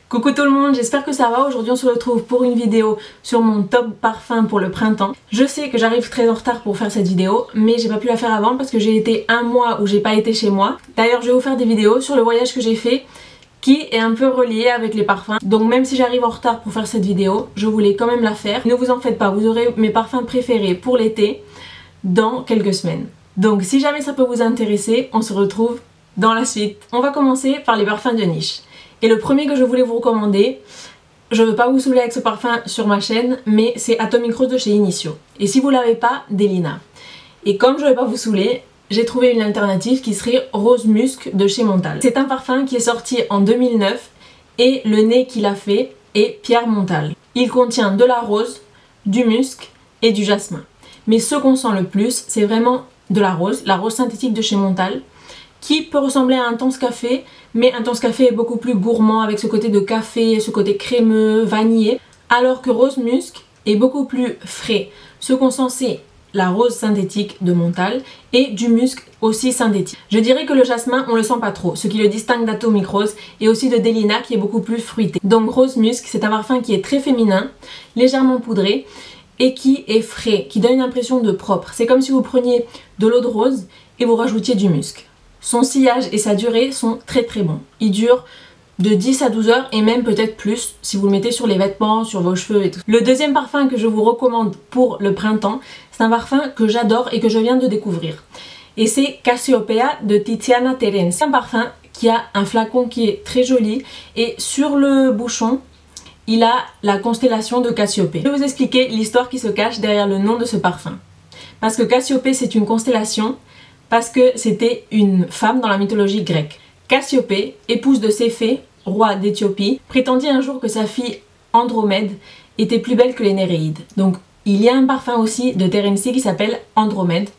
Coucou tout le monde, j'espère que ça va. Aujourd'hui on se retrouve pour une vidéo sur mon top parfum pour le printemps. Je sais que j'arrive très en retard pour faire cette vidéo, mais j'ai pas pu la faire avant parce que j'ai été un mois où j'ai pas été chez moi. D'ailleurs je vais vous faire des vidéos sur le voyage que j'ai fait qui est un peu relié avec les parfums. Donc même si j'arrive en retard pour faire cette vidéo, je voulais quand même la faire. Ne vous en faites pas, vous aurez mes parfums préférés pour l'été dans quelques semaines. Donc si jamais ça peut vous intéresser, on se retrouve dans la suite. On va commencer par les parfums de niche. Et le premier que je voulais vous recommander, je ne veux pas vous saouler avec ce parfum sur ma chaîne, mais c'est Atomic Rose de chez Initio. Et si vous l'avez pas, Delina. Et comme je ne vais pas vous saouler, j'ai trouvé une alternative qui serait Rose Musc de chez Montal. C'est un parfum qui est sorti en 2009 et le nez qu'il a fait est Pierre Montal. Il contient de la rose, du musc et du jasmin. Mais ce qu'on sent le plus, c'est vraiment de la rose synthétique de chez Montal, qui peut ressembler à Intense Café, mais Intense Café est beaucoup plus gourmand avec ce côté de café, ce côté crémeux, vanillé, alors que Rose Musc est beaucoup plus frais. Ce qu'on sent c'est la rose synthétique de Montal et du musc aussi synthétique. Je dirais que le jasmin on le sent pas trop, ce qui le distingue d'Atomic Rose et aussi de Delina qui est beaucoup plus fruité. Donc Rose Musc c'est un parfum qui est très féminin, légèrement poudré et qui est frais, qui donne une impression de propre. C'est comme si vous preniez de l'eau de rose et vous rajoutiez du musc. Son sillage et sa durée sont très bons. Il dure de 10 à 12 heures et même peut-être plus si vous le mettez sur les vêtements, sur vos cheveux et tout. Le deuxième parfum que je vous recommande pour le printemps, c'est un parfum que j'adore et que je viens de découvrir. Et c'est Cassiopeia de Tiziana Terenzi. C'est un parfum qui a un flacon qui est très joli et sur le bouchon, il a la constellation de Cassiopée. Je vais vous expliquer l'histoire qui se cache derrière le nom de ce parfum. Parce que Cassiopée c'est une constellation, parce que c'était une femme dans la mythologie grecque. Cassiopée, épouse de Céphée, roi d'Éthiopie, prétendit un jour que sa fille Andromède était plus belle que les Néréides. Donc il y a un parfum aussi de Terenzi qui s'appelle Andromède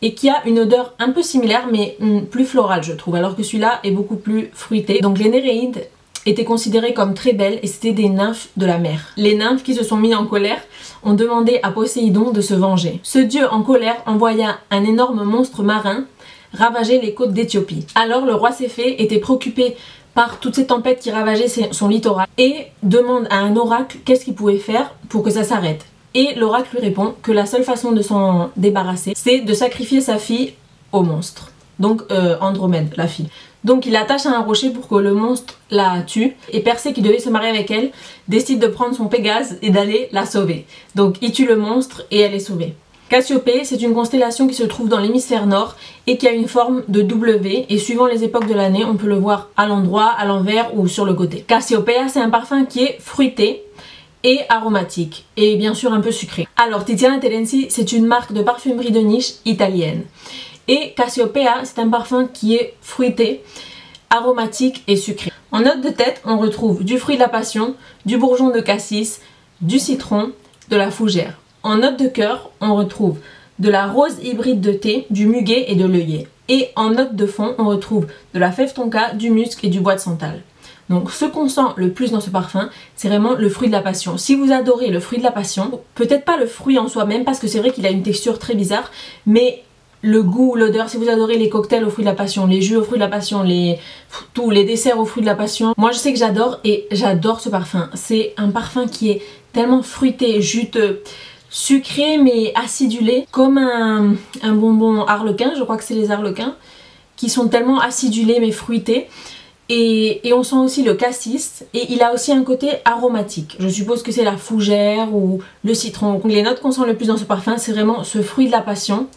et qui a une odeur un peu similaire mais plus florale je trouve, alors que celui-là est beaucoup plus fruité. Donc les Néréides étaient considérées comme très belles et c'était des nymphes de la mer. Les nymphes qui se sont mis en colère ont demandé à Poséidon de se venger. Ce dieu en colère envoya un énorme monstre marin ravager les côtes d'Éthiopie. Alors le roi Céphée était préoccupé par toutes ces tempêtes qui ravageaient son littoral et demande à un oracle qu'est-ce qu'il pouvait faire pour que ça s'arrête. Et l'oracle lui répond que la seule façon de s'en débarrasser c'est de sacrifier sa fille au monstre. Donc Andromède, la fille. Donc il l'attache à un rocher pour que le monstre la tue et Persée qui devait se marier avec elle décide de prendre son Pégase et d'aller la sauver. Donc il tue le monstre et elle est sauvée. Cassiopée c'est une constellation qui se trouve dans l'hémisphère nord et qui a une forme de W et suivant les époques de l'année on peut le voir à l'endroit, à l'envers ou sur le côté. Cassiopeia c'est un parfum qui est fruité et aromatique et bien sûr un peu sucré. Alors Tiziana Terenzi c'est une marque de parfumerie de niche italienne. Et Cassiopeia, c'est un parfum qui est fruité, aromatique et sucré. En note de tête, on retrouve du fruit de la passion, du bourgeon de cassis, du citron, de la fougère. En note de cœur, on retrouve de la rose hybride de thé, du muguet et de l'œillet. Et en note de fond, on retrouve de la fève tonka, du musc et du bois de santal. Donc ce qu'on sent le plus dans ce parfum, c'est vraiment le fruit de la passion. Si vous adorez le fruit de la passion, peut-être pas le fruit en soi-même parce que c'est vrai qu'il a une texture très bizarre, mais le goût, l'odeur, si vous adorez les cocktails aux fruits de la passion, les jus aux fruits de la passion, tous les desserts aux fruits de la passion, moi je sais que j'adore et j'adore ce parfum. C'est un parfum qui est tellement fruité, juteux, sucré mais acidulé, comme un bonbon harlequin, je crois que c'est les harlequins, qui sont tellement acidulés mais fruités. Et on sent aussi le cassis et il a aussi un côté aromatique. Je suppose que c'est la fougère ou le citron. Donc les notes qu'on sent le plus dans ce parfum, c'est vraiment ce fruit de la passion,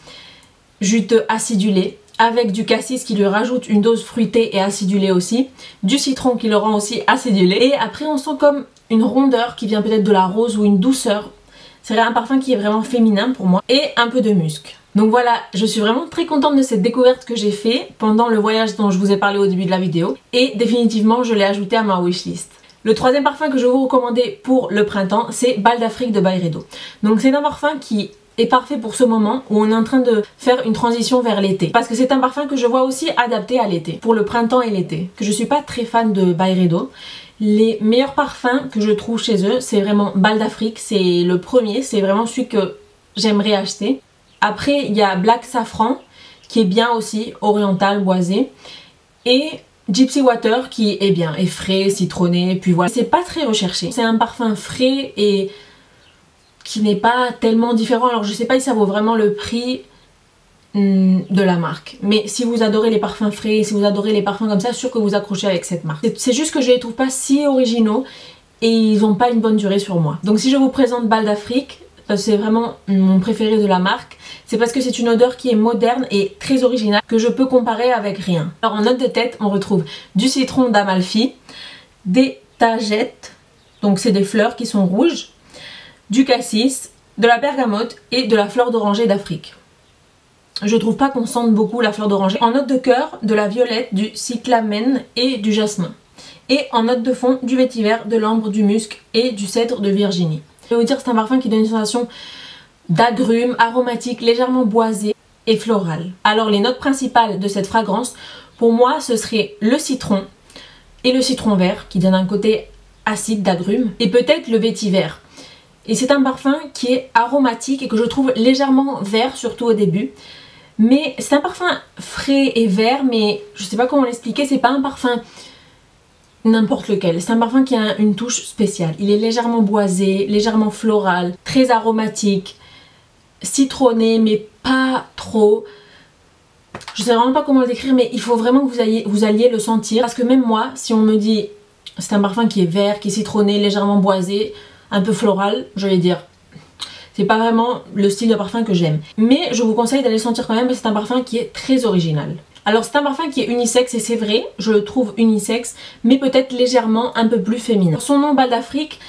juteux acidulé, avec du cassis qui lui rajoute une dose fruitée et acidulée aussi, du citron qui le rend aussi acidulé, et après on sent comme une rondeur qui vient peut-être de la rose ou une douceur. C'est un parfum qui est vraiment féminin pour moi, et un peu de musc. Donc voilà, je suis vraiment très contente de cette découverte que j'ai fait pendant le voyage dont je vous ai parlé au début de la vidéo, et définitivement je l'ai ajouté à ma wishlist. Le troisième parfum que je vais vous recommander pour le printemps, c'est Bal d'Afrique de Byredo. Donc c'est un parfum qui est parfait pour ce moment où on est en train de faire une transition vers l'été. Parce que c'est un parfum que je vois aussi adapté à l'été, pour le printemps et l'été. Que je suis pas très fan de Byredo. Les meilleurs parfums que je trouve chez eux, c'est vraiment Bal d'Afrique, c'est le premier, c'est vraiment celui que j'aimerais acheter. Après il y a Black Safran qui est bien aussi, oriental, boisé. Et Gypsy Water qui est bien, est frais, citronné, puis voilà. C'est pas très recherché. C'est un parfum frais et qui n'est pas tellement différent. Alors je sais pas si ça vaut vraiment le prix de la marque. Mais si vous adorez les parfums frais, si vous adorez les parfums comme ça, sûr que vous accrochez avec cette marque. C'est juste que je les trouve pas si originaux et ils ont pas une bonne durée sur moi. Donc si je vous présente Balles d'Afrique, c'est vraiment mon préféré de la marque, c'est parce que c'est une odeur qui est moderne et très originale que je peux comparer avec rien. Alors en note de tête, on retrouve du citron d'Amalfi, des tagettes, donc c'est des fleurs qui sont rouges, du cassis, de la bergamote et de la fleur d'oranger d'Afrique. Je trouve pas qu'on sente beaucoup la fleur d'oranger. En note de cœur, de la violette, du cyclamen et du jasmin. Et en note de fond, du vétiver, de l'ambre, du musc et du cèdre de Virginie. Je vais vous dire, c'est un parfum qui donne une sensation d'agrumes, aromatique, légèrement boisé et floral. Alors les notes principales de cette fragrance, pour moi ce serait le citron et le citron vert qui donne un côté acide d'agrumes et peut-être le vétiver. Et c'est un parfum qui est aromatique et que je trouve légèrement vert, surtout au début. Mais c'est un parfum frais et vert, mais je sais pas comment l'expliquer, c'est pas un parfum n'importe lequel. C'est un parfum qui a une touche spéciale. Il est légèrement boisé, légèrement floral, très aromatique, citronné, mais pas trop. Je sais vraiment pas comment le décrire, mais il faut vraiment que vous alliez le sentir. Parce que même moi, si on me dit c'est un parfum qui est vert, qui est citronné, légèrement boisé, un peu floral, je vais dire c'est pas vraiment le style de parfum que j'aime. Mais je vous conseille d'aller le sentir quand même parce que c'est un parfum qui est très original. Alors c'est un parfum qui est unisexe et c'est vrai, je le trouve unisexe, mais peut-être légèrement un peu plus féminin. Son nom Balles d'Afrique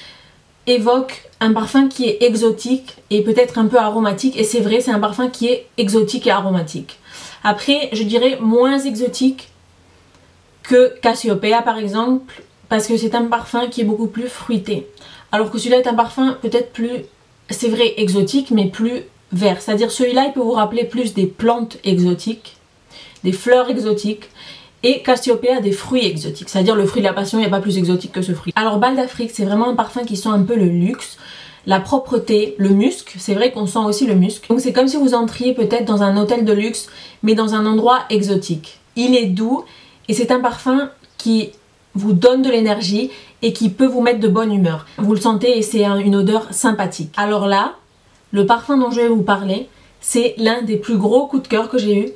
évoque un parfum qui est exotique et peut-être un peu aromatique, et c'est vrai, c'est un parfum qui est exotique et aromatique. Après, je dirais moins exotique que Cassiopeia par exemple, parce que c'est un parfum qui est beaucoup plus fruité. Alors que celui-là est un parfum peut-être plus, c'est vrai, exotique, mais plus vert. C'est-à-dire celui-là, il peut vous rappeler plus des plantes exotiques, des fleurs exotiques, et Cassiopeia des fruits exotiques. C'est-à-dire le fruit de la passion, il n'y a pas plus exotique que ce fruit. Alors Balles d'Afrique, c'est vraiment un parfum qui sent un peu le luxe, la propreté, le musc. C'est vrai qu'on sent aussi le musc. Donc c'est comme si vous entriez peut-être dans un hôtel de luxe, mais dans un endroit exotique. Il est doux et c'est un parfum qui vous donne de l'énergie et qui peut vous mettre de bonne humeur. Vous le sentez et c'est une odeur sympathique. Alors là, le parfum dont je vais vous parler, c'est l'un des plus gros coups de cœur que j'ai eu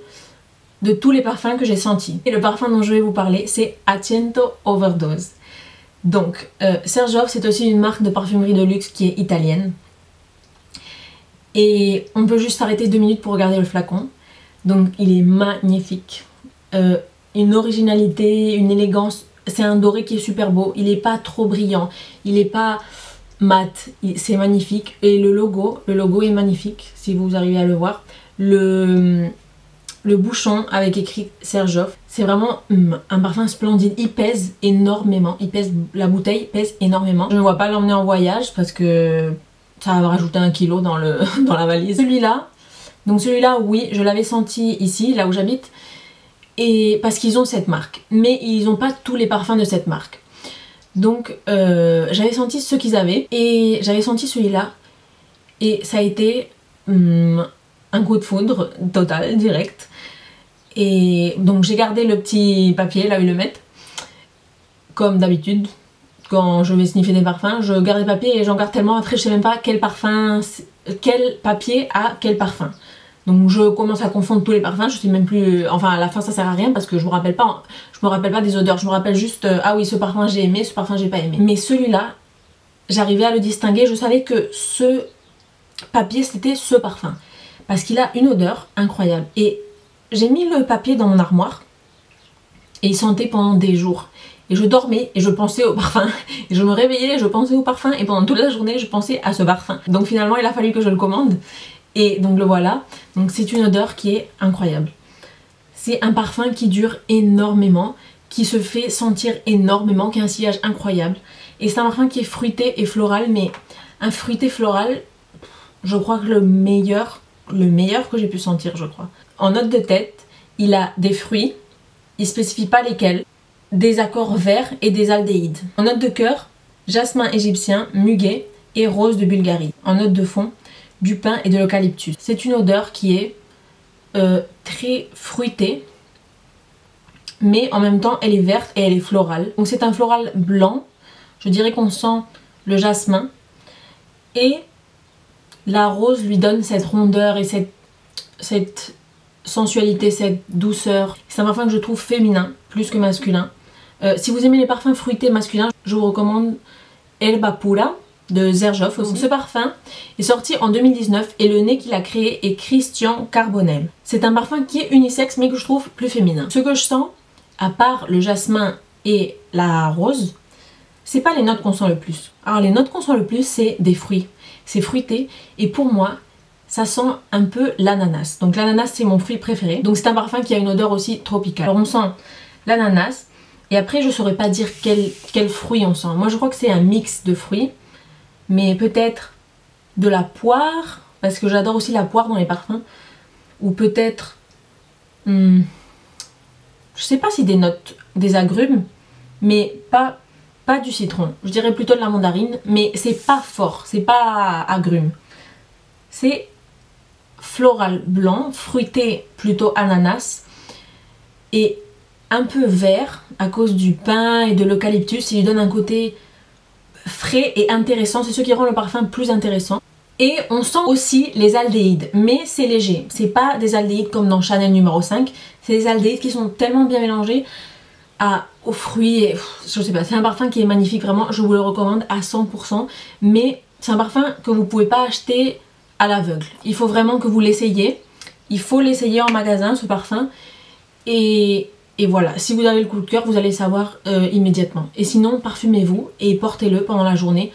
de tous les parfums que j'ai sentis. Et le parfum dont je vais vous parler, c'est Accento Overdose. Donc, Xerjoff, c'est aussi une marque de parfumerie de luxe qui est italienne. Et on peut juste s'arrêter 2 minutes pour regarder le flacon. Donc, il est magnifique. Une originalité, une élégance. C'est un doré qui est super beau. Il n'est pas trop brillant. Il n'est pas mat. C'est magnifique. Et le logo est magnifique, si vous arrivez à le voir. Le bouchon avec écrit Xerjoff, c'est vraiment un parfum splendide. Il pèse énormément, la bouteille pèse énormément. Je ne vois pas l'emmener en voyage parce que ça va rajouter 1 kilo dans la valise. Celui-là, oui, je l'avais senti ici, là où j'habite, et parce qu'ils ont cette marque. Mais ils n'ont pas tous les parfums de cette marque. Donc j'avais senti ceux qu'ils avaient et j'avais senti celui-là et ça a été un coup de foudre total, direct. Et donc j'ai gardé le petit papier là où ils le mettent, comme d'habitude quand je vais sniffer des parfums, je garde les papiers et j'en garde tellement, après je sais même pas quel papier a quel parfum. Donc je commence à confondre tous les parfums, je sais même plus, enfin à la fin ça sert à rien parce que je me rappelle pas des odeurs, je me rappelle juste ah oui ce parfum j'ai aimé, ce parfum j'ai pas aimé. Mais celui-là, j'arrivais à le distinguer, je savais que ce papier c'était ce parfum parce qu'il a une odeur incroyable. Et j'ai mis le papier dans mon armoire et il sentait pendant des jours. Et je dormais et je pensais au parfum. Et je me réveillais et je pensais au parfum. Et pendant toute la journée je pensais à ce parfum. Donc finalement il a fallu que je le commande. Et donc le voilà. Donc c'est une odeur qui est incroyable. C'est un parfum qui dure énormément, qui se fait sentir énormément, qui a un sillage incroyable. Et c'est un parfum qui est fruité et floral. Mais un fruité floral, je crois que le meilleur que j'ai pu sentir, je crois. En note de tête, il a des fruits, il spécifie pas lesquels, des accords verts et des aldéhydes. En note de cœur, jasmin égyptien, muguet et rose de Bulgarie. En note de fond, du pin et de l'eucalyptus. C'est une odeur qui est très fruitée, mais en même temps elle est verte et elle est florale. Donc c'est un floral blanc, je dirais qu'on sent le jasmin et la rose lui donne cette rondeur et cette sensualité, cette douceur. C'est un parfum que je trouve féminin plus que masculin. Si vous aimez les parfums fruités masculins, je vous recommande Erba Pura de Xerjoff aussi. Ce parfum est sorti en 2019 et le nez qu'il a créé est Christian Carbonel. C'est un parfum qui est unisexe mais que je trouve plus féminin. Ce que je sens, à part le jasmin et la rose, c'est pas les notes qu'on sent le plus. Alors les notes qu'on sent le plus, c'est des fruits. C'est fruité et pour moi, ça sent un peu l'ananas. Donc l'ananas c'est mon fruit préféré. Donc c'est un parfum qui a une odeur aussi tropicale. Alors on sent l'ananas et après je saurais pas dire quel fruit on sent. Moi je crois que c'est un mix de fruits. Mais peut-être de la poire, parce que j'adore aussi la poire dans les parfums. Ou peut-être, je sais pas si des notes, des agrumes, mais pas du citron. Je dirais plutôt de la mandarine, mais c'est pas fort, c'est pas agrumes. C'est floral blanc, fruité plutôt ananas, et un peu vert à cause du pin et de l'eucalyptus. Il lui donne un côté frais et intéressant, c'est ce qui rend le parfum plus intéressant. Et on sent aussi les aldéhydes, mais c'est léger, c'est pas des aldéhydes comme dans Chanel numéro 5, c'est des aldéhydes qui sont tellement bien mélangés aux fruits et je sais pas, c'est un parfum qui est magnifique vraiment, je vous le recommande à 100%, mais c'est un parfum que vous pouvez pas acheter à l'aveugle, il faut vraiment que vous l'essayiez, il faut l'essayer en magasin ce parfum et voilà, si vous avez le coup de cœur, vous allez savoir immédiatement. Et sinon, parfumez-vous et portez-le pendant la journée.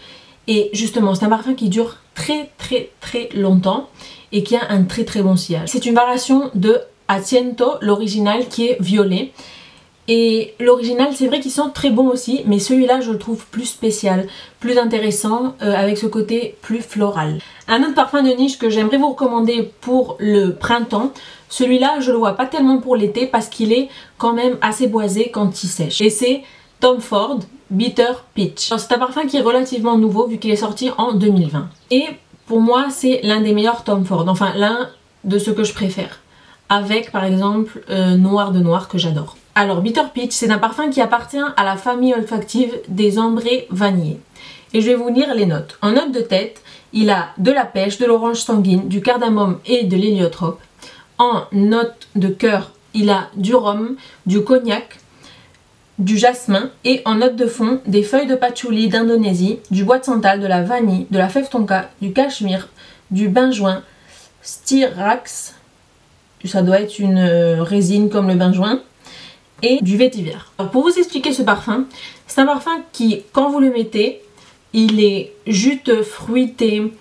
Et justement, c'est un parfum qui dure très longtemps et qui a un très bon sillage. C'est une variation de Asiento, l'original qui est violet. Et l'original, c'est vrai qu'ils sont très bons aussi, mais celui-là, je le trouve plus spécial, plus intéressant, avec ce côté plus floral. Un autre parfum de niche que j'aimerais vous recommander pour le printemps, celui-là, je le vois pas tellement pour l'été parce qu'il est quand même assez boisé quand il sèche. Et c'est Tom Ford Bitter Peach. C'est un parfum qui est relativement nouveau vu qu'il est sorti en 2020. Et pour moi, c'est l'un des meilleurs Tom Ford, enfin l'un de ceux que je préfère. Avec par exemple Noir de Noir que j'adore. Alors Bitter Peach, c'est un parfum qui appartient à la famille olfactive des ambrés vanillés. Et je vais vous lire les notes. En note de tête, il a de la pêche, de l'orange sanguine, du cardamome et de l'héliotrope. En note de cœur, il a du rhum, du cognac, du jasmin et en note de fond, des feuilles de patchouli d'Indonésie, du bois de santal, de la vanille, de la fève tonka, du cachemire, du benjoin, styrax, ça doit être une résine comme le benjoin, et du vétiver. Alors pour vous expliquer ce parfum, c'est un parfum qui, quand vous le mettez, il est juteux, fruité,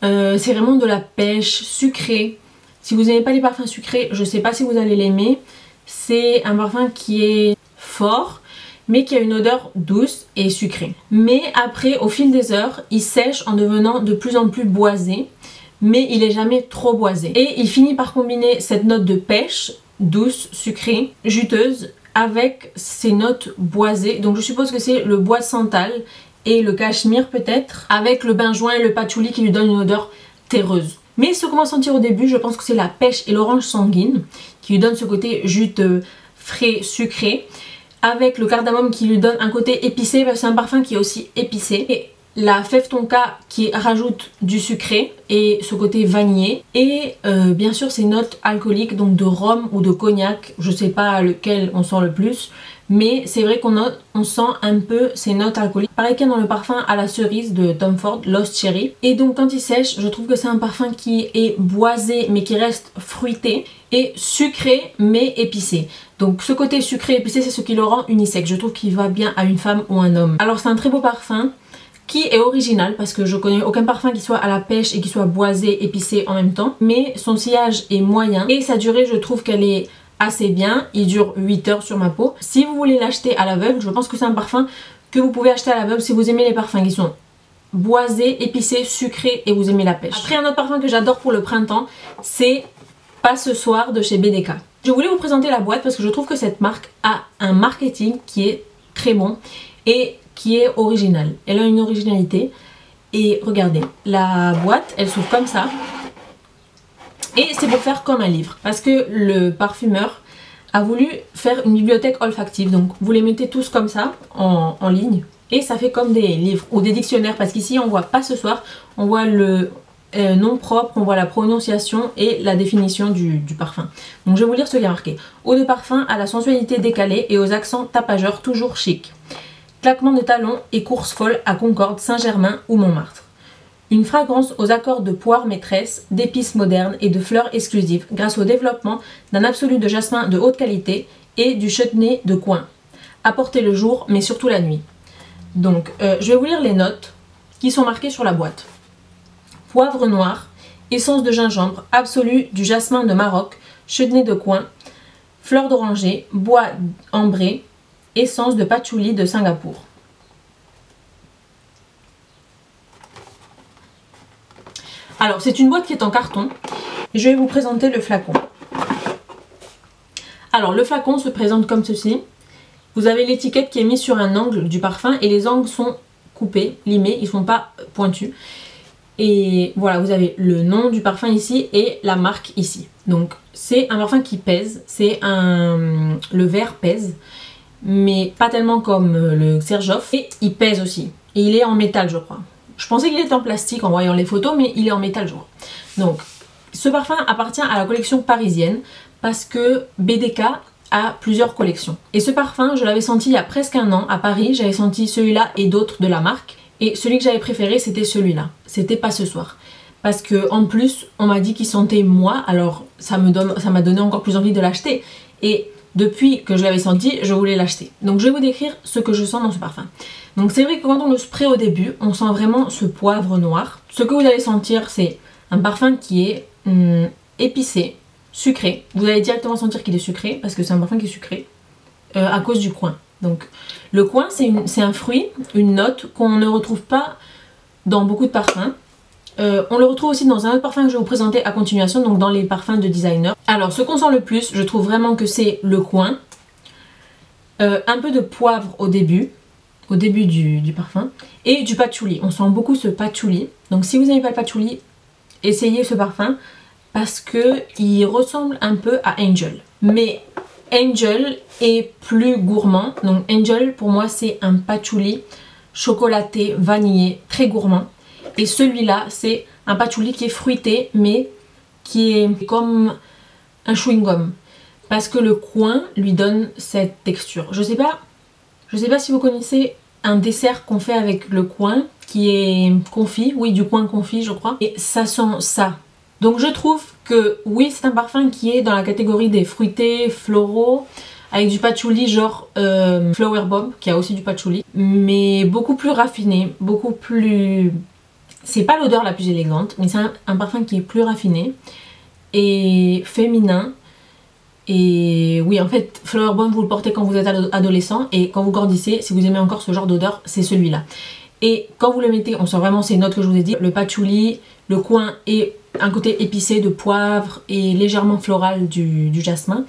c'est vraiment de la pêche, sucré. Si vous n'aimez pas les parfums sucrés, je ne sais pas si vous allez l'aimer. C'est un parfum qui est fort, mais qui a une odeur douce et sucrée. Mais après, au fil des heures, il sèche en devenant de plus en plus boisé, mais il n'est jamais trop boisé. Et il finit par combiner cette note de pêche, douce, sucrée, juteuse, avec ces notes boisées. Donc je suppose que c'est le bois de santal et le cachemire peut-être, avec le benjoin et le patchouli qui lui donnent une odeur terreuse. Mais ce qu'on va sentir au début, je pense que c'est la pêche et l'orange sanguine qui lui donne ce côté juteux, frais, sucré, avec le cardamome qui lui donne un côté épicé, parce que c'est un parfum qui est aussi épicé, et la fève tonka qui rajoute du sucré et ce côté vanillé, et bien sûr ces notes alcooliques, donc de rhum ou de cognac, je sais pas lequel on sent le plus, mais c'est vrai qu'on sent un peu ces notes alcooliques. Pareil qu'il y a dans le parfum à la cerise de Tom Ford, Lost Cherry. Et donc quand il sèche, je trouve que c'est un parfum qui est boisé mais qui reste fruité et sucré mais épicé. Donc ce côté sucré épicé, c'est ce qui le rend unisexe. Je trouve qu'il va bien à une femme ou un homme. Alors c'est un très beau parfum qui est original parce que je connais aucun parfum qui soit à la pêche et qui soit boisé, épicé en même temps. Mais son sillage est moyen et sa durée, je trouve qu'elle est assez bien, il dure 8 heures sur ma peau. Si vous voulez l'acheter à l'aveugle, je pense que c'est un parfum que vous pouvez acheter à l'aveugle si vous aimez les parfums qui sont boisés, épicés, sucrés et vous aimez la pêche. Après un autre parfum que j'adore pour le printemps, c'est Pas ce soir de chez BDK. Je voulais vous présenter la boîte parce que je trouve que cette marque a un marketing qui est très bon et qui est original. Elle a une originalité et regardez, la boîte elle s'ouvre comme ça. Et c'est pour faire comme un livre parce que le parfumeur a voulu faire une bibliothèque olfactive. Donc vous les mettez tous comme ça en ligne et ça fait comme des livres ou des dictionnaires, parce qu'ici on voit pas ce soir, on voit le nom propre, on voit la prononciation et la définition du parfum. Donc je vais vous lire ce qu'il y a marqué. Eau de parfum à la sensualité décalée et aux accents tapageurs toujours chic. Claquement de talons et course folle à Concorde, Saint-Germain ou Montmartre. Une fragrance aux accords de poire maîtresse, d'épices modernes et de fleurs exclusives grâce au développement d'un absolu de jasmin de haute qualité et du chutney de coin. Apportez le jour mais surtout la nuit. Donc je vais vous lire les notes qui sont marquées sur la boîte. Poivre noir, essence de gingembre, absolu du jasmin de Maroc, chutney de coin, fleurs d'oranger, bois ambré, essence de patchouli de Singapour. Alors c'est une boîte qui est en carton. Je vais vous présenter le flacon. Alors le flacon se présente comme ceci. Vous avez l'étiquette qui est mise sur un angle du parfum et les angles sont coupés, limés, ils ne sont pas pointus. Et voilà, vous avez le nom du parfum ici et la marque ici. Donc c'est un parfum qui pèse, le verre pèse, mais pas tellement comme le Xerjoff. Et il pèse aussi. Et il est en métal je crois. Je pensais qu'il était en plastique en voyant les photos, mais il est en métal je crois. Donc ce parfum appartient à la collection parisienne parce que BDK a plusieurs collections. Et ce parfum, je l'avais senti il y a presque un an à Paris. J'avais senti celui-là et d'autres de la marque. Et celui que j'avais préféré, c'était celui-là. C'était pas ce soir. Parce que en plus, on m'a dit qu'il sentait moi. Alors ça m'a donné encore plus envie de l'acheter. Et depuis que je l'avais senti, je voulais l'acheter. Donc je vais vous décrire ce que je sens dans ce parfum. Donc c'est vrai que quand on le spray au début, on sent vraiment ce poivre noir. Ce que vous allez sentir, c'est un parfum qui est épicé, sucré. Vous allez directement sentir qu'il est sucré parce que c'est un parfum qui est sucré à cause du coin. Donc le coin c'est un fruit, une note qu'on ne retrouve pas dans beaucoup de parfums. On le retrouve aussi dans un autre parfum que je vais vous présenter à continuation, donc dans les parfums de designer. Alors ce qu'on sent le plus, je trouve vraiment que c'est le coin, un peu de poivre au début du parfum, et du patchouli. On sent beaucoup ce patchouli. Donc si vous n'avez pas le patchouli, essayez ce parfum parce que il ressemble un peu à Angel. Mais Angel est plus gourmand. Donc Angel pour moi c'est un patchouli chocolaté, vanillé, très gourmand. Et celui-là c'est un patchouli qui est fruité mais qui est comme un chewing-gum. Parce que le coin lui donne cette texture. Je sais pas si vous connaissez un dessert qu'on fait avec le coin qui est confit. Oui, du coin confit je crois. Et ça sent ça. Donc je trouve que oui, c'est un parfum qui est dans la catégorie des fruités, floraux, avec du patchouli genre Flower Bomb, qui a aussi du patchouli, mais beaucoup plus raffiné, beaucoup plus... C'est pas l'odeur la plus élégante, mais c'est un parfum qui est plus raffiné et féminin. Et oui, en fait, Flower Bomb, vous le portez quand vous êtes adolescent, et quand vous grandissez, si vous aimez encore ce genre d'odeur, c'est celui-là. Et quand vous le mettez, on sent vraiment ces notes que je vous ai dit, le patchouli, le coin et un côté épicé de poivre et légèrement floral du jasmin.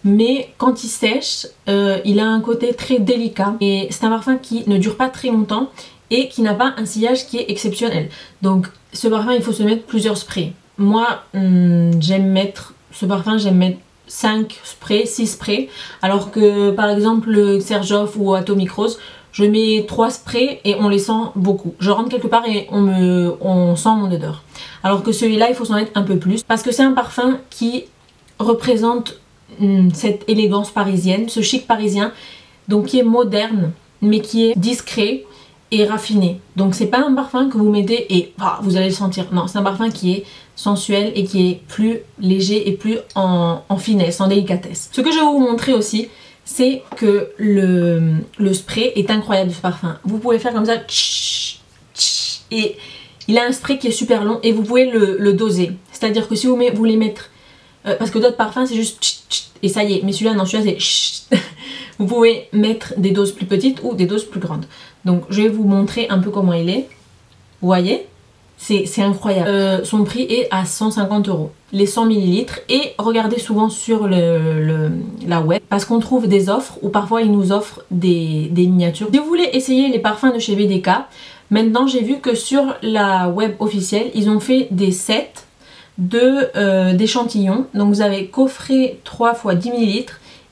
Mais quand il sèche, il a un côté très délicat. Et c'est un parfum qui ne dure pas très longtemps et qui n'a pas un sillage qui est exceptionnel. Donc ce parfum, il faut se mettre plusieurs sprays. Moi, j'aime mettre 5 sprays, 6 sprays. Alors que par exemple le Xerjoff ou Atomic Rose, je mets 3 sprays et on les sent beaucoup. Je rentre quelque part et on sent mon odeur. Alors que celui-là, il faut s'en mettre un peu plus. Parce que c'est un parfum qui représente cette élégance parisienne, ce chic parisien. Donc qui est moderne, mais qui est discret et raffiné. Donc c'est pas un parfum que vous mettez et vous allez le sentir. Non, c'est un parfum qui est sensuel et qui est plus léger et plus en finesse, en délicatesse. Ce que je vais vous montrer aussi, c'est que le spray est incroyable ce parfum. Vous pouvez faire comme ça et il a un spray qui est super long et vous pouvez le doser. C'est-à-dire que si vous voulez mettre... parce que d'autres parfums c'est juste et ça y est. Mais celui-là non, celui-là c'est... Vous pouvez mettre des doses plus petites ou des doses plus grandes. Donc je vais vous montrer un peu comment il est. Vous voyez ? C'est incroyable. Son prix est à 150 €. Les 100 ml. Et regardez souvent sur la web parce qu'on trouve des offres ou parfois ils nous offrent des miniatures. Si vous voulez essayer les parfums de chez BDK, maintenant j'ai vu que sur la web officielle, ils ont fait des sets d'échantillons. Donc vous avez coffret 3 x 10 ml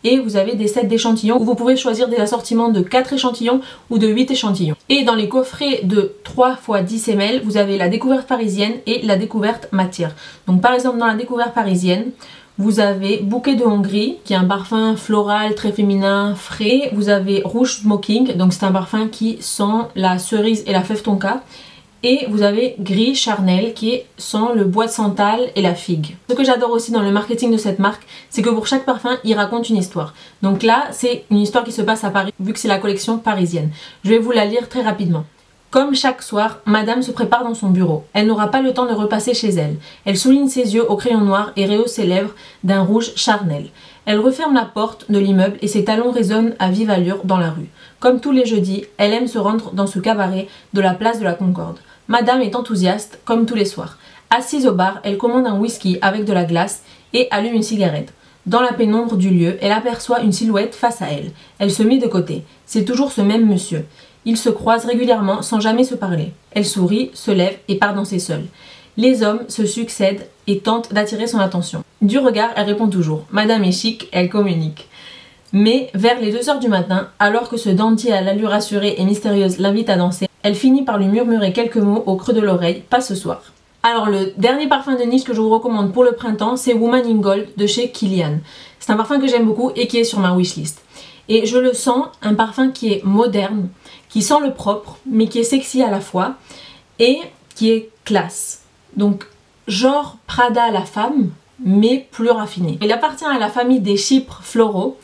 et vous avez des sets d'échantillons où vous pouvez choisir des assortiments de 4 échantillons ou de 8 échantillons. Et dans les coffrets de 3 x 10 ml, vous avez la découverte parisienne et la découverte matière. Donc par exemple dans la découverte parisienne, vous avez Bouquet de Hongrie, qui est un parfum floral très féminin, frais. Vous avez Rouge Smoking, donc c'est un parfum qui sent la cerise et la fève tonka. Et vous avez Gris Charnel qui sent le bois de santal et la figue. Ce que j'adore aussi dans le marketing de cette marque, c'est que pour chaque parfum, il raconte une histoire. Donc là, c'est une histoire qui se passe à Paris, vu que c'est la collection parisienne. Je vais vous la lire très rapidement. Comme chaque soir, Madame se prépare dans son bureau. Elle n'aura pas le temps de repasser chez elle. Elle souligne ses yeux au crayon noir et rehausse ses lèvres d'un rouge charnel. Elle referme la porte de l'immeuble et ses talons résonnent à vive allure dans la rue. Comme tous les jeudis, elle aime se rendre dans ce cabaret de la place de la Concorde. Madame est enthousiaste, comme tous les soirs. Assise au bar, elle commande un whisky avec de la glace et allume une cigarette. Dans la pénombre du lieu, elle aperçoit une silhouette face à elle. Elle se met de côté. C'est toujours ce même monsieur. Ils se croisent régulièrement sans jamais se parler. Elle sourit, se lève et part danser seule. Les hommes se succèdent et tentent d'attirer son attention. Du regard, elle répond toujours. Madame est chic, elle communique. Mais vers les 2 h du matin, alors que ce dandy à l'allure assurée et mystérieuse l'invite à danser, elle finit par lui murmurer quelques mots au creux de l'oreille, pas ce soir. Alors le dernier parfum de niche que je vous recommande pour le printemps, c'est Woman in Gold de chez Kilian. C'est un parfum que j'aime beaucoup et qui est sur ma wishlist. Et je le sens, un parfum qui est moderne, qui sent le propre, mais qui est sexy à la fois, et qui est classe. Donc genre Prada à la femme, mais plus raffiné. Il appartient à la famille des chypres floraux,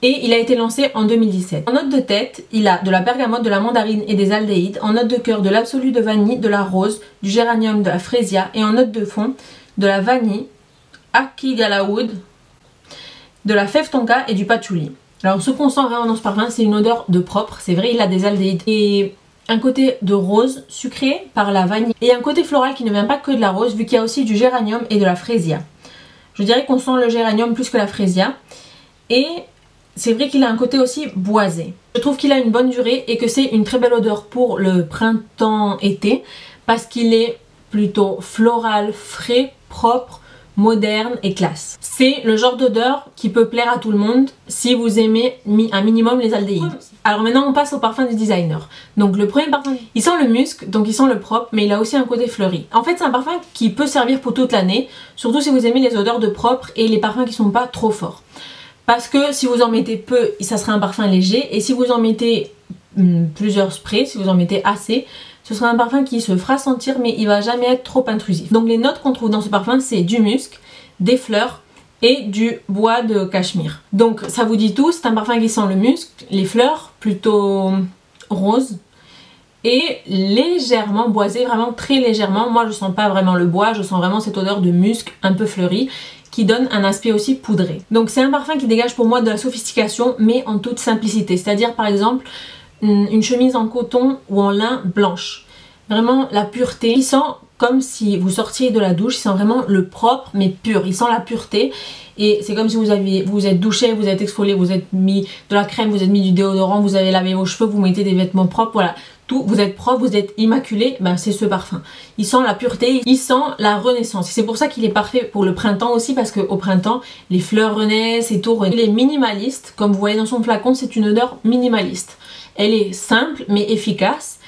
et il a été lancé en 2017. En note de tête, il a de la bergamote, de la mandarine et des aldéhydes. En note de cœur, de l'absolu de vanille, de la rose, du géranium, de la frésia. Et en note de fond, de la vanille, akigalawood, de la fève tonka et du patchouli. Alors ce qu'on sent vraiment dans ce parfum, c'est une odeur de propre. C'est vrai, il a des aldéhydes et un côté de rose sucré par la vanille. Et un côté floral qui ne vient pas que de la rose, vu qu'il y a aussi du géranium et de la frésia. Je dirais qu'on sent le géranium plus que la frésia. Et c'est vrai qu'il a un côté aussi boisé. Je trouve qu'il a une bonne durée et que c'est une très belle odeur pour le printemps-été parce qu'il est plutôt floral, frais, propre, moderne et classe. C'est le genre d'odeur qui peut plaire à tout le monde si vous aimez un minimum les aldéhydes. Alors maintenant on passe au parfum du designer. Donc le premier parfum, il sent le musc, donc il sent le propre, mais il a aussi un côté fleuri. En fait c'est un parfum qui peut servir pour toute l'année, surtout si vous aimez les odeurs de propre et les parfums qui sont pas trop forts. Parce que si vous en mettez peu, ça sera un parfum léger. Et si vous en mettez plusieurs sprays, si vous en mettez assez, ce sera un parfum qui se fera sentir mais il va jamais être trop intrusif. Donc les notes qu'on trouve dans ce parfum, c'est du musc, des fleurs et du bois de cachemire. Donc ça vous dit tout, c'est un parfum qui sent le musc, les fleurs plutôt roses et légèrement boisé, vraiment très légèrement. Moi je sens pas vraiment le bois, je sens vraiment cette odeur de musc un peu fleuri, qui donne un aspect aussi poudré. Donc c'est un parfum qui dégage pour moi de la sophistication mais en toute simplicité. C'est-à-dire par exemple une chemise en coton ou en lin blanche. Vraiment la pureté. Il sent comme si vous sortiez de la douche, il sent vraiment le propre mais pur. Il sent la pureté et c'est comme si vous êtes douché, vous êtes exfolié, vous êtes mis de la crème, vous êtes mis du déodorant, vous avez lavé vos cheveux, vous mettez des vêtements propres, voilà. Tout, vous êtes propre, vous êtes immaculé, ben c'est ce parfum. Il sent la pureté, il sent la renaissance. C'est pour ça qu'il est parfait pour le printemps aussi, parce qu'au printemps, les fleurs renaissent et tout. Il est minimaliste, comme vous voyez dans son flacon, c'est une odeur minimaliste. Elle est simple mais efficace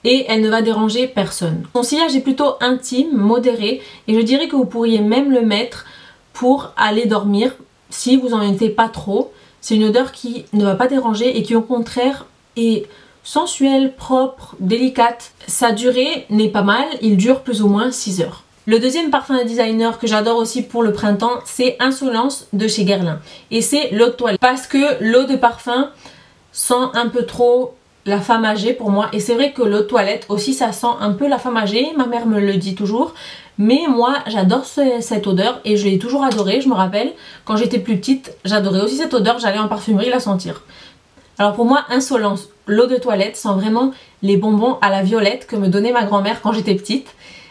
et elle ne va déranger personne. Son sillage est plutôt intime, modéré, et je dirais que vous pourriez même le mettre pour aller dormir si vous en mettez pas trop. C'est une odeur qui ne va pas déranger et qui au contraire est sensuelle, propre, délicate. Sa durée n'est pas mal, il dure plus ou moins 6 heures. Le deuxième parfum de designer que j'adore aussi pour le printemps, c'est Insolence de chez Guerlain. Et c'est l'eau de toilette. Parce que l'eau de parfum sent un peu trop la femme âgée pour moi. Et c'est vrai que l'eau de toilette aussi ça sent un peu la femme âgée, ma mère me le dit toujours. Mais moi j'adore cette odeur et je l'ai toujours adorée. Je me rappelle quand j'étais plus petite, j'adorais aussi cette odeur, j'allais en parfumerie la sentir. Alors pour moi, Insolence, l'eau de toilette sent vraiment les bonbons à la violette que me donnait ma grand-mère quand j'étais petite.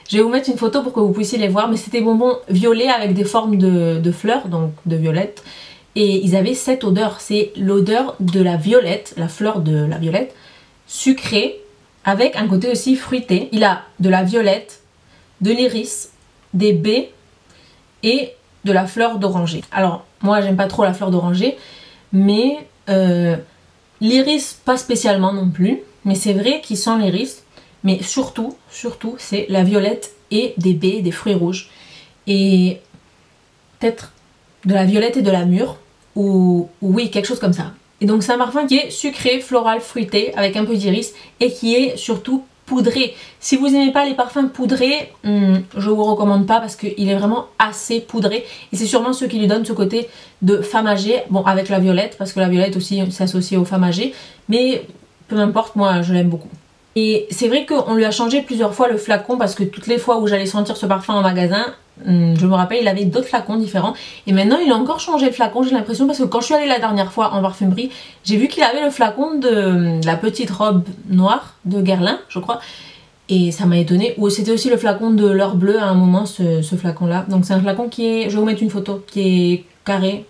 Je vais vous mettre une photo pour que vous puissiez les voir, mais c'était bonbons violets avec des formes de fleurs, donc de violette. Et ils avaient cette odeur, c'est l'odeur de la violette, la fleur de la violette, sucrée, avec un côté aussi fruité. Il a de la violette, de l'iris, des baies et de la fleur d'oranger. Alors moi j'aime pas trop la fleur d'oranger, mais l'iris pas spécialement non plus, mais c'est vrai qu'il sent l'iris, mais surtout c'est la violette et des baies, des fruits rouges, et peut-être de la violette et de la mûre, ou oui, quelque chose comme ça. Et donc c'est un parfum qui est sucré, floral, fruité, avec un peu d'iris, et qui est surtout poudré. Si vous n'aimez pas les parfums poudrés, je vous recommande pas parce qu'il est vraiment assez poudré, et c'est sûrement ce qui lui donne ce côté de femme âgée, bon avec la violette, parce que la violette aussi s'associe aux femmes âgées, mais peu importe, moi je l'aime beaucoup. Et c'est vrai qu'on lui a changé plusieurs fois le flacon, parce que toutes les fois où j'allais sentir ce parfum en magasin, je me rappelle, il avait d'autres flacons différents, et maintenant il a encore changé le flacon, j'ai l'impression, parce que quand je suis allée la dernière fois en parfumerie, j'ai vu qu'il avait le flacon de la petite robe noire de Guerlain, je crois, et ça m'a étonnée. Ou c'était aussi le flacon de l'heure bleue à un moment, ce flacon là. Donc c'est un flacon qui est, je vais vous mettre une photo, qui est carré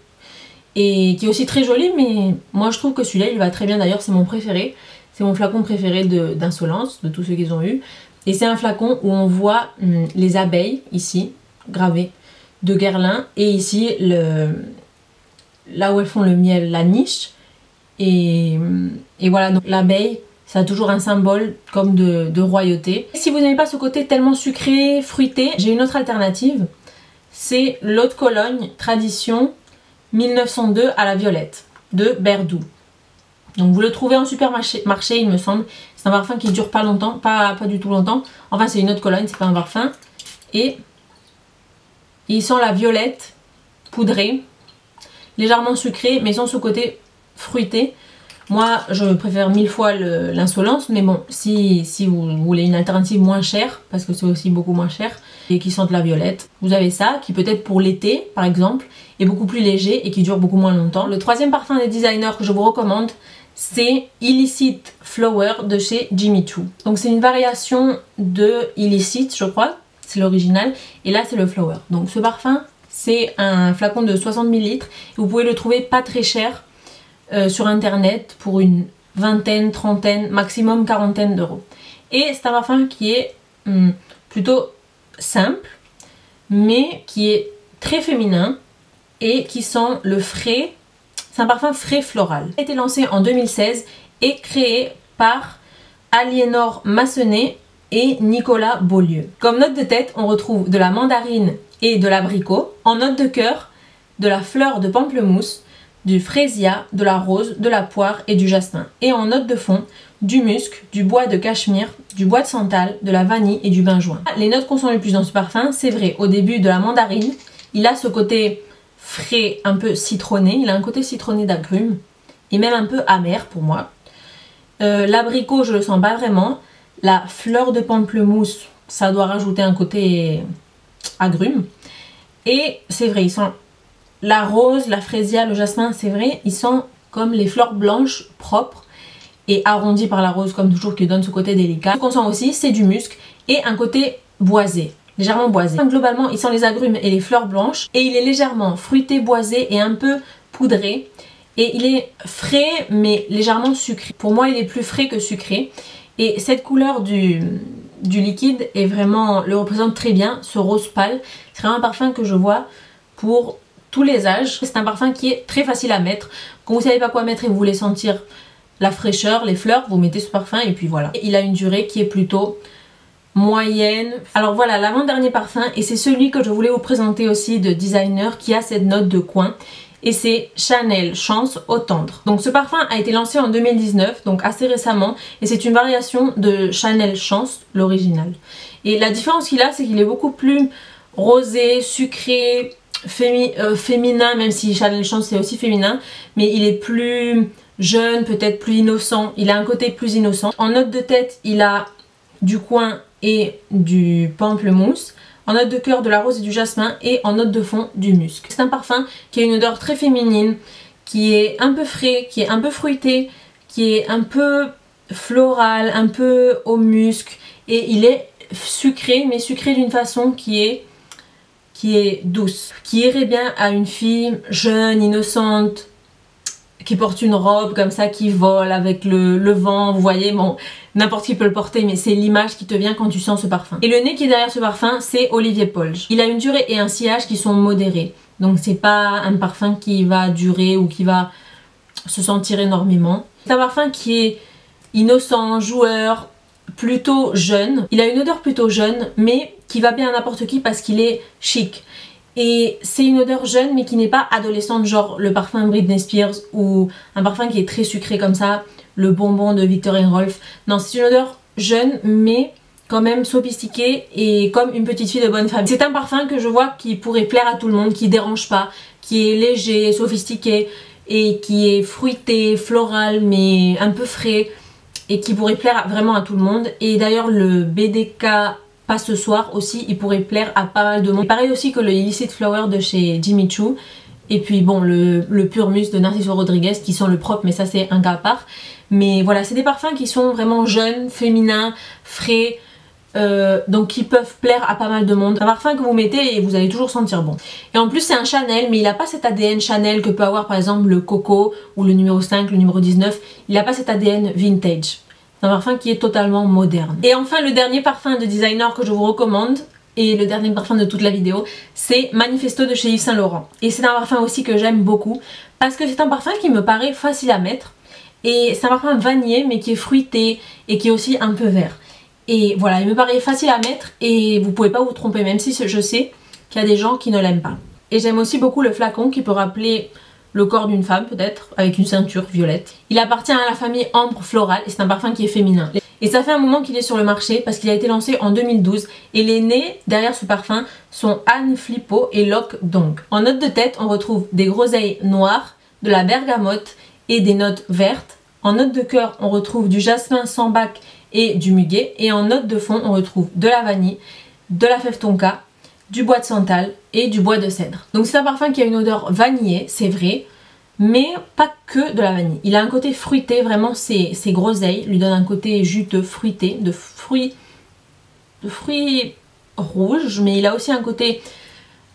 et qui est aussi très joli, mais moi je trouve que celui-là il va très bien. D'ailleurs c'est mon préféré, c'est mon flacon préféré d'Insolence, de tous ceux qu'ils ont eu. Et c'est un flacon où on voit les abeilles ici gravées de Guerlain, et ici là où elles font le miel, la niche, et voilà, donc l'abeille ça a toujours un symbole comme de royauté. Si vous n'aimez pas ce côté tellement sucré, fruité, j'ai une autre alternative, c'est l'eau de Cologne Tradition 1902 à la violette de Berdou. Donc vous le trouvez en supermarché, il me semble. C'est un parfum qui dure pas longtemps, pas du tout longtemps. Enfin c'est une eau de Cologne, c'est pas un parfum. Et il sent la violette poudrée, légèrement sucrée, mais sans ce côté fruité. Moi je préfère 1000 fois l'Insolence, mais bon, si vous voulez une alternative moins chère, parce que c'est aussi beaucoup moins cher, et qui sente la violette, vous avez ça, qui peut-être pour l'été par exemple, est beaucoup plus léger et qui dure beaucoup moins longtemps. Le troisième parfum des designers que je vous recommande, c'est Illicit Flower de chez Jimmy Choo. Donc c'est une variation de Illicit, je crois, c'est l'original, et là c'est le Flower. Donc ce parfum, c'est un flacon de 60 ml, et vous pouvez le trouver pas très cher sur internet pour une vingtaine, trentaine, maximum quarantaine d'euros. Et c'est un parfum qui est plutôt simple, mais qui est très féminin et qui sent le frais. C'est un parfum frais floral. Il a été lancé en 2016 et créé par Aliénor Massenet et Nicolas Beaulieu. Comme note de tête, on retrouve de la mandarine et de l'abricot. En note de cœur, de la fleur de pamplemousse, du frésia, de la rose, de la poire et du jasmin. Et en note de fond, du musc, du bois de cachemire, du bois de santal, de la vanille et du benjoin. Les notes qu'on sent le plus dans ce parfum, c'est vrai, au début de la mandarine, il a ce côté frais, un peu citronné, il a un côté citronné d'agrumes, et même un peu amer pour moi. L'abricot, je le sens pas vraiment. La fleur de pamplemousse, ça doit rajouter un côté agrumes. Et c'est vrai, il sent la rose, la frésia, le jasmin, c'est vrai, ils sont comme les fleurs blanches propres et arrondies par la rose comme toujours, qui donne ce côté délicat. Ce qu'on sent aussi, c'est du musc et un côté boisé, légèrement boisé. Globalement, il sent les agrumes et les fleurs blanches, et il est légèrement fruité, boisé et un peu poudré. Et il est frais mais légèrement sucré. Pour moi, il est plus frais que sucré. Et cette couleur du liquide est vraiment, le représente très bien, ce rose pâle. C'est vraiment un parfum que je vois pour tous les âges. C'est un parfum qui est très facile à mettre. Quand vous savez pas quoi mettre et vous voulez sentir la fraîcheur, les fleurs, vous mettez ce parfum et puis voilà. Il a une durée qui est plutôt moyenne. Alors voilà, l'avant-dernier parfum, et c'est celui que je voulais vous présenter aussi de designer, qui a cette note de coin, et c'est Chanel Chance Eau Tendre. Donc ce parfum a été lancé en 2019, donc assez récemment, et c'est une variation de Chanel Chance, l'original. Et la différence qu'il a, c'est qu'il est beaucoup plus rosé, sucré, féminin, même si Chanel Chance c'est aussi féminin, mais il est plus jeune, peut-être plus innocent, il a un côté plus innocent. En note de tête, il a du coin et du pamplemousse, en note de cœur de la rose et du jasmin, et en note de fond du musc. C'est un parfum qui a une odeur très féminine, qui est un peu frais, qui est un peu fruité, qui est un peu floral, un peu au musc, et il est sucré, mais sucré d'une façon qui est douce, qui irait bien à une fille jeune, innocente, qui porte une robe comme ça, qui vole avec le vent, vous voyez, bon, n'importe qui peut le porter, mais c'est l'image qui te vient quand tu sens ce parfum. Et le nez qui est derrière ce parfum, c'est Olivier Polge. Il a une durée et un sillage qui sont modérés, donc c'est pas un parfum qui va durer ou qui va se sentir énormément. C'est un parfum qui est innocent, joueur, plutôt jeune. Il a une odeur plutôt jeune mais qui va bien à n'importe qui parce qu'il est chic. Et c'est une odeur jeune mais qui n'est pas adolescente, genre le parfum Britney Spears ou un parfum qui est très sucré comme ça, le bonbon de Viktor & Rolf. Non, c'est une odeur jeune mais quand même sophistiquée et comme une petite fille de bonne famille. C'est un parfum que je vois qui pourrait plaire à tout le monde, qui dérange pas, qui est léger, sophistiqué et qui est fruité, floral mais un peu frais et qui pourrait plaire vraiment à tout le monde. Et d'ailleurs le BDK Pas ce soir aussi, il pourrait plaire à pas mal de monde. Et pareil aussi que le Illicit Flower de chez Jimmy Choo. Et puis bon, le Pure Mousse de Narciso Rodriguez qui sont le propre, mais ça c'est un cas à part. Mais voilà, c'est des parfums qui sont vraiment jeunes, féminins, frais, donc qui peuvent plaire à pas mal de monde. Un parfum que vous mettez et vous allez toujours sentir bon. Et en plus c'est un Chanel, mais il n'a pas cet ADN Chanel que peut avoir par exemple le Coco ou le numéro 5, le numéro 19. Il n'a pas cet ADN vintage. C'est un parfum qui est totalement moderne. Et enfin le dernier parfum de designer que je vous recommande, et le dernier parfum de toute la vidéo, c'est Manifesto de chez Yves Saint Laurent. Et c'est un parfum aussi que j'aime beaucoup parce que c'est un parfum qui me paraît facile à mettre. Et c'est un parfum vanillé mais qui est fruité et qui est aussi un peu vert. Et voilà, il me paraît facile à mettre et vous pouvez pas vous tromper, même si je sais qu'il y a des gens qui ne l'aiment pas. Et j'aime aussi beaucoup le flacon qui peut rappeler le corps d'une femme peut-être, avec une ceinture violette. Il appartient à la famille Ambre Floral et c'est un parfum qui est féminin. Et ça fait un moment qu'il est sur le marché parce qu'il a été lancé en 2012 et les nez derrière ce parfum sont Anne Flippo et Locke Dong. En note de tête, on retrouve des groseilles noires, de la bergamote et des notes vertes. En note de cœur, on retrouve du jasmin sambac et du muguet. Et en note de fond, on retrouve de la vanille, de la fève tonka, du bois de santal et du bois de cèdre. Donc c'est un parfum qui a une odeur vanillée, c'est vrai, mais pas que de la vanille. Il a un côté fruité, vraiment ces groseilles lui donnent un côté juteux, fruité, de fruits rouges, mais il a aussi un côté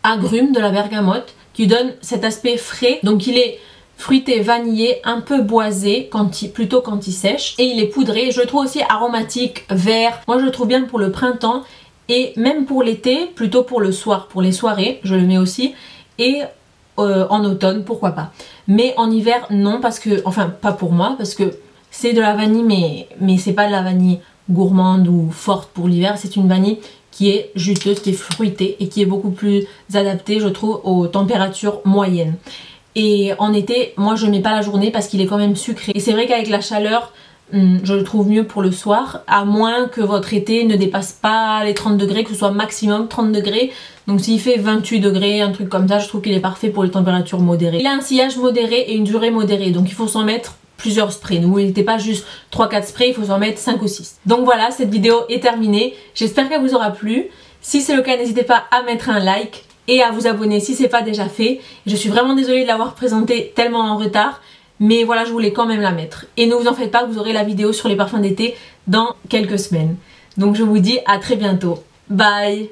agrume de la bergamote qui donne cet aspect frais. Donc il est fruité, vanillé, un peu boisé plutôt quand il sèche, et il est poudré. Je le trouve aussi aromatique, vert. Moi je le trouve bien pour le printemps et même pour l'été, plutôt pour le soir, pour les soirées, je le mets aussi, et en automne pourquoi pas. Mais en hiver non, parce que, enfin pas pour moi, parce que c'est de la vanille mais c'est pas de la vanille gourmande ou forte pour l'hiver, c'est une vanille qui est juteuse, qui est fruitée et qui est beaucoup plus adaptée je trouve aux températures moyennes. Et en été, moi je mets pas la journée parce qu'il est quand même sucré. Et c'est vrai qu'avec la chaleur, je le trouve mieux pour le soir, à moins que votre été ne dépasse pas les 30 degrés, que ce soit maximum 30 degrés. Donc s'il fait 28 degrés, un truc comme ça, je trouve qu'il est parfait pour les températures modérées. Il a un sillage modéré et une durée modérée, donc il faut s'en mettre plusieurs sprays. Ne vous mettez pas juste 3-4 sprays, il faut s'en mettre 5 ou 6. Donc voilà, cette vidéo est terminée. J'espère qu'elle vous aura plu. Si c'est le cas, n'hésitez pas à mettre un like et à vous abonner si c'est pas déjà fait. Je suis vraiment désolée de l'avoir présenté tellement en retard, mais voilà, je voulais quand même la mettre. Et ne vous en faites pas, vous aurez la vidéo sur les parfums d'été dans quelques semaines. Donc je vous dis à très bientôt. Bye!